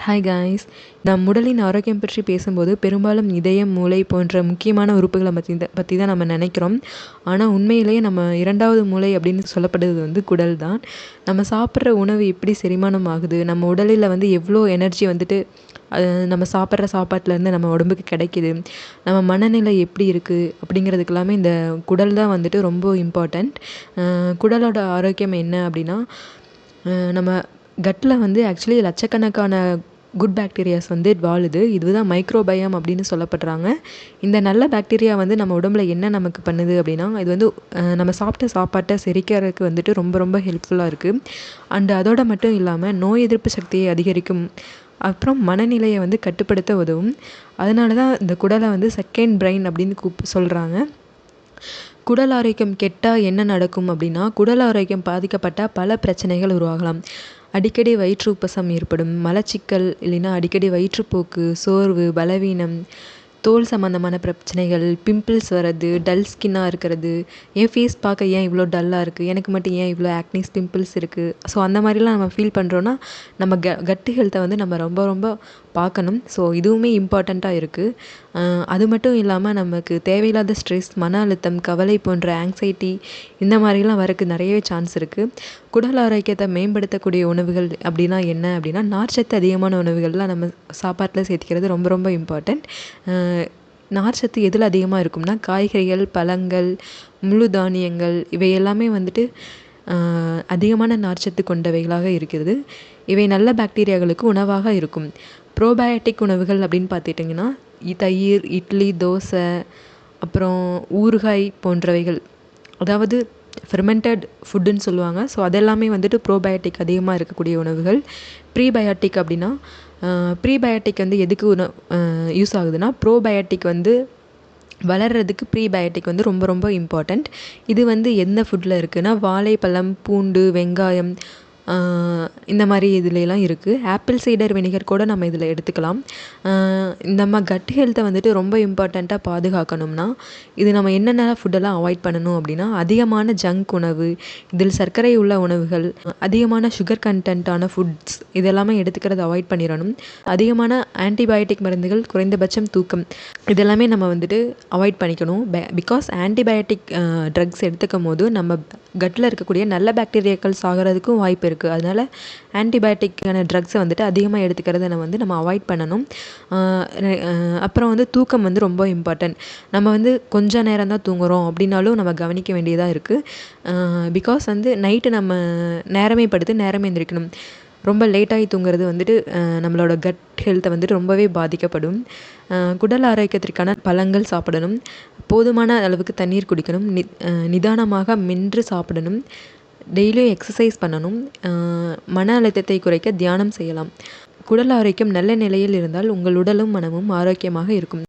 Hi guys. நாம் உடலின் ஆரோக்கியம் பற்றி பேசும்போது பெரும்பாலும் இதயம், மூளை போன்ற முக்கியமான உறுப்புகளை பற்றி தான் நம்ம நினைக்கிறோம். ஆனால் உண்மையிலேயே நம்ம இரண்டாவது மூளை அப்படின்னு சொல்லப்படுறது குடல் தான். நம்ம சாப்பிட்ற உணவு எப்படி செரிமானம் ஆகுது, நம்ம உடலில் எவ்வளோ எனர்ஜி நம்ம சாப்பிட்ற சாப்பாட்டிலேருந்து நம்ம உடம்புக்கு கிடைக்கிது, நம்ம மனநிலை எப்படி இருக்குது அப்படிங்கிறதுக்கெல்லாமே இந்த குடல் தான் ரொம்ப இம்பார்ட்டண்ட். குடலோட ஆரோக்கியம் என்ன அப்படின்னா, நம்ம கட்டில் ஆக்சுவலி லட்சக்கணக்கான குட் பாக்டீரியாஸ் வாழுது. இதுதான் மைக்ரோபயம் அப்படின்னு சொல்லப்படுறாங்க. இந்த நல்ல பாக்டீரியா நம்ம உடம்புல என்ன நமக்கு பண்ணுது அப்படின்னா, இது நம்ம சாப்பிட்ட சாப்பாட்டை செரிக்கிறதுக்கு ரொம்ப ரொம்ப ஹெல்ப்ஃபுல்லாக இருக்குது. அண்டு அதோடு மட்டும் இல்லாமல் நோய் எதிர்ப்பு சக்தியை அதிகரிக்கும், அப்புறம் மனநிலையை கட்டுப்படுத்த உதவும். அதனால தான் இந்த குடலை செகண்ட் பிரெயின் அப்படின்னு சொல்கிறாங்க. குடல் ஆரோக்கியம் கெட்டால் என்ன நடக்கும் அப்படின்னா, குடல் ஆரோக்கியம் பாதிக்கப்பட்டால் பல பிரச்சனைகள் உருவாகலாம். அடிக்கடி வயிற்று உப்பசம் ஏற்படும், மலச்சிக்கல், இல்லைன்னா அடிக்கடி வயிற்றுப்போக்கு, சோர்வு, பலவீனம், தோல் சம்மந்தமான பிரச்சனைகள், பிம்பிள்ஸ் வர்றது, டல் ஸ்கின்னாக இருக்கிறது, என் ஃபேஸ் பார்க்க ஏன் இவ்வளோ டல்லாக இருக்குது, எனக்கு மட்டும் ஏன் இவ்வளோ ஆக்னிஸ் பிம்பிள்ஸ் இருக்குது. ஸோ அந்த மாதிரிலாம் நம்ம ஃபீல் பண்ணுறோன்னா நம்ம கட்டு ஹெல்த்தை நம்ம ரொம்ப ரொம்ப பார்க்கணும். ஸோ இதுவுமே இம்பார்ட்டண்ட்டாக இருக்குது. அது மட்டும் இல்லாமல் நமக்கு தேவையில்லாத ஸ்ட்ரெஸ், மன அழுத்தம், கவலை போன்ற ஆங்ஸைட்டி இந்த மாதிரிலாம் வரக்கு நிறையவே சான்ஸ் இருக்குது. குடல் ஆரோக்கியத்தை மேம்படுத்தக்கூடிய உணவுகள் அப்படின்னா என்ன அப்படின்னா, நார்ச்சத்து அதிகமான உணவுகள்லாம் நம்ம சாப்பாட்டில் சேர்த்துக்கிறது ரொம்ப ரொம்ப இம்பார்ட்டண்ட். நார்ச்சத்து எதில் அதிகமாக இருக்கும்னா, காய்கறிகள், பழங்கள், முழு தானியங்கள் இவை எல்லாமே அதிகமான நார்ச்சத்து கொண்டவைகளாக இருக்கிறது. இவை நல்ல பாக்டீரியாக்களுக்கு உணவாக இருக்கும். ப்ரோபயோட்டிக் உணவுகள் அப்படின்னு பார்த்துட்டிங்கன்னா, தயிர், இட்லி, தோசை, அப்புறம் ஊறுகாய் போன்றவைகள், அதாவது ஃபெர்மெண்டட் ஃபுட்டுன்னு சொல்லுவாங்க. ஸோ அதெல்லாமே ப்ரோபயோட்டிக் அதிகமாக இருக்கக்கூடிய உணவுகள். ப்ரீபயோட்டிக் அப்படின்னா, ப்ரீபயோட்டிக் எதுக்கு யூஸ் ஆகுதுன்னா, ப்ரோபயோட்டிக் வளர்கிறதுக்கு ப்ரீபயோட்டிக் ரொம்ப ரொம்ப இம்பார்ட்டண்ட். இது எந்த ஃபுட்டில் இருக்குதுன்னா, வாழைப்பழம், பூண்டு, வெங்காயம், இந்த மாதிரி இதுலலாம் இருக்குது. ஆப்பிள் சைடர் வினிகர் கூட நம்ம இதில் எடுத்துக்கலாம். நம்ம கட் ஹெல்த்தை ரொம்ப இம்பார்ட்டண்ட்டாக பாதுகாக்கணும்னா, இது நம்ம என்னென்ன ஃபுட்டெல்லாம் அவாய்ட் பண்ணணும் அப்படின்னா, அதிகமான ஜங்க் உணவு, இதில் சர்க்கரை உள்ள உணவுகள், அதிகமான சுகர் கண்டென்ட்டான ஃபுட்ஸ் இதெல்லாமே எடுத்துக்கிறத அவாய்ட் பண்ணிடணும். அதிகமான ஆன்டிபயோட்டிக் மருந்துகள், குறைந்தபட்சம் தூக்கம் இதெல்லாமே நம்ம அவாய்ட் பண்ணிக்கணும். பிகாஸ் ஆன்டிபயோட்டிக் ட்ரக்ஸ் எடுத்துக்கும் போது நம்ம கட்டில் இருக்கக்கூடிய நல்ல பாக்டீரியாக்கள் சாகிறதுக்கும் வாய்ப்பு இருக்குது. அதனால் ஆன்டிபயோட்டிக்கான ட்ரக்ஸை அதிகமாக எடுத்துக்கிறத நம்ம அவாய்ட் பண்ணணும். அப்புறம் தூக்கம் ரொம்ப இம்பார்ட்டன்ட். நம்ம கொஞ்ச நேரம் தான் தூங்குகிறோம் அப்படின்னாலும் நம்ம கவனிக்க வேண்டியதாக இருக்குது. பிகாஸ் நைட்டு நம்ம நேரமே படுத்து நேரமே எந்திரிக்கணும். ரொம்ப லேட்டாகி தூங்குறது நம்மளோட கட் ஹெல்த்தை ரொம்பவே பாதிக்கப்படும். குடல் ஆரோக்கியத்திற்கான பழங்கள் சாப்பிடணும், போதுமான அளவுக்கு தண்ணீர் குடிக்கணும், நிதானமாக மென்று சாப்பிடணும், டெய்லியும் எக்ஸசைஸ் பண்ணணும், மன அழுத்தத்தை குறைக்க தியானம் செய்யலாம். குடல் ஆரோக்கியம் நல்ல நிலையில் இருந்தால் உங்கள் உடலும் மனமும் ஆரோக்கியமாக இருக்கும்.